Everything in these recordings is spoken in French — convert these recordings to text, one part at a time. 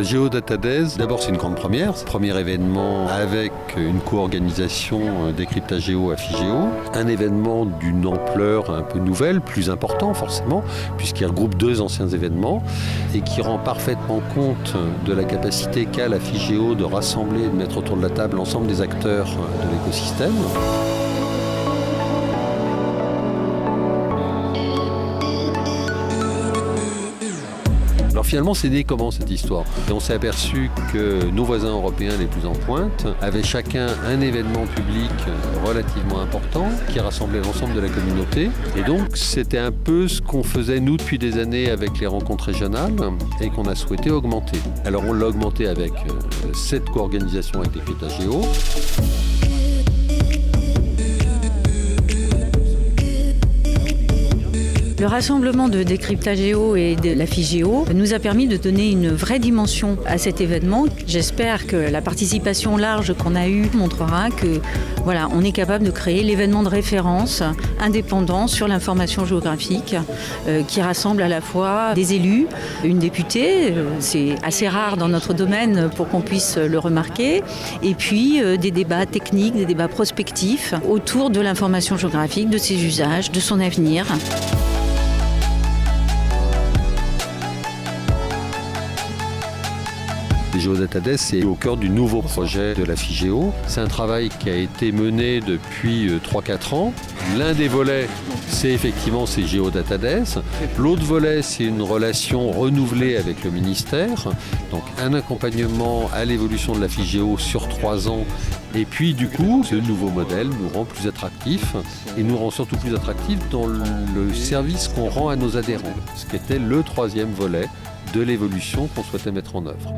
Geodata Days, d'abord c'est une grande première. Premier événement avec une co-organisation Décryptage Géo à Figéo. Un événement d'une ampleur un peu nouvelle, plus important forcément, puisqu'il regroupe 2 anciens événements et qui rend parfaitement compte de la capacité qu'a la Figéo de rassembler et de mettre autour de la table l'ensemble des acteurs de l'écosystème. Alors finalement, c'est né comment cette histoire? Et on s'est aperçu que nos voisins européens les plus en pointe avaient chacun un événement public relativement important qui rassemblait l'ensemble de la communauté. Et donc c'était un peu ce qu'on faisait nous depuis des années avec les rencontres régionales et qu'on a souhaité augmenter. Alors on l'a augmenté avec cette co-organisation avec Décryptage Géo. Le rassemblement de Décryptage Géo et de la Figéo nous a permis de donner une vraie dimension à cet événement. J'espère que la participation large qu'on a eue montrera que voilà, on est capable de créer l'événement de référence indépendant sur l'information géographique qui rassemble à la fois des élus, une députée, c'est assez rare dans notre domaine pour qu'on puisse le remarquer, et puis des débats techniques, des débats prospectifs autour de l'information géographique, de ses usages, de son avenir. Les Geodata Days, c'est au cœur du nouveau projet de la Figéo. C'est un travail qui a été mené depuis 3-4 ans. L'un des volets, c'est effectivement ces Geodata Days. L'autre volet, c'est une relation renouvelée avec le ministère. Donc un accompagnement à l'évolution de la Figéo sur 3 ans. Et puis du coup, ce nouveau modèle nous rend plus attractifs et nous rend surtout plus attractifs dans le service qu'on rend à nos adhérents, ce qui était le 3e volet de l'évolution qu'on souhaitait mettre en œuvre.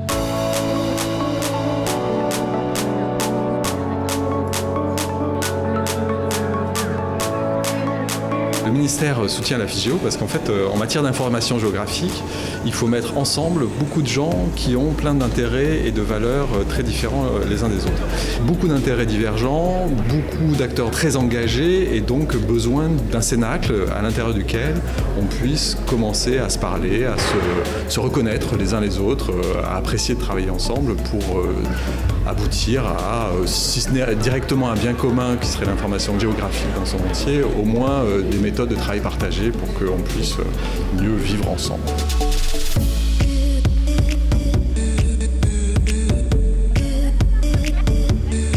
Le ministère soutient la Figéo parce qu'en fait, en matière d'information géographique, il faut mettre ensemble beaucoup de gens qui ont plein d'intérêts et de valeurs très différents les uns des autres. Beaucoup d'intérêts divergents, beaucoup d'acteurs très engagés et donc besoin d'un cénacle à l'intérieur duquel on puisse commencer à se parler, à se reconnaître les uns les autres, à apprécier de travailler ensemble pour aboutir à, si ce n'est directement un bien commun qui serait l'information géographique dans son entier, au moins des méthodes de travail partagées pour qu'on puisse mieux vivre ensemble.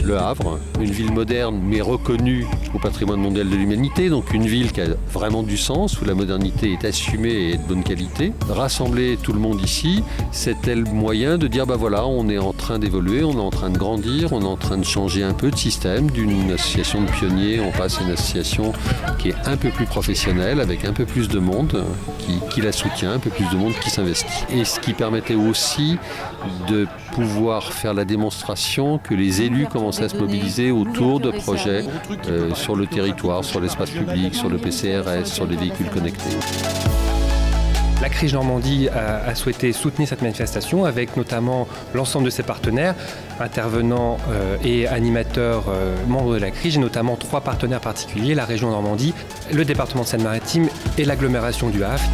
Le Havre, une ville moderne mais reconnue au patrimoine mondial de l'humanité, donc une ville qui a vraiment du sens, où la modernité est assumée et est de bonne qualité. Rassembler tout le monde ici, c'était le moyen de dire voilà, on est en train d'évoluer, on est en train de grandir, on est en train de changer un peu de système, d'une association de pionniers, on passe à une association qui est un peu plus professionnelle, avec un peu plus de monde qui la soutient, un peu plus de monde qui s'investit. Et ce qui permettait aussi de pouvoir faire la démonstration que les élus commençaient à se mobiliser autour de projets sur le territoire, sur l'espace public, sur le PCRS, sur les véhicules connectés. La CRIJ Normandie a souhaité soutenir cette manifestation avec notamment l'ensemble de ses partenaires, intervenants et animateurs membres de la CRIJ, et notamment 3 partenaires particuliers, la région Normandie, le département de Seine-Maritime et l'agglomération du Havre.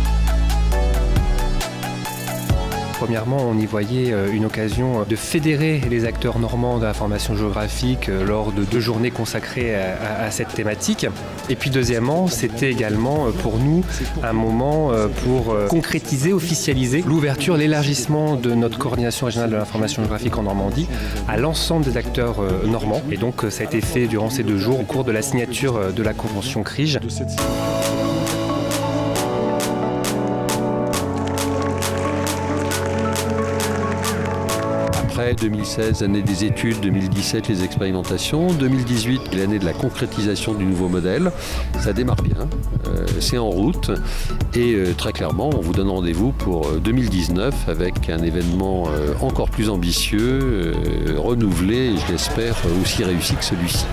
Premièrement, on y voyait une occasion de fédérer les acteurs normands de l'information géographique lors de 2 journées consacrées à cette thématique. Et puis deuxièmement, c'était également pour nous un moment pour concrétiser, officialiser l'ouverture, l'élargissement de notre coordination régionale de l'information géographique en Normandie à l'ensemble des acteurs normands. Et donc ça a été fait durant ces 2 jours au cours de la signature de la convention CRIJ. Après 2016, année des études, 2017, les expérimentations, 2018, l'année de la concrétisation du nouveau modèle. Ça démarre bien, c'est en route et très clairement, on vous donne rendez-vous pour 2019 avec un événement encore plus ambitieux, renouvelé et je l'espère aussi réussi que celui-ci.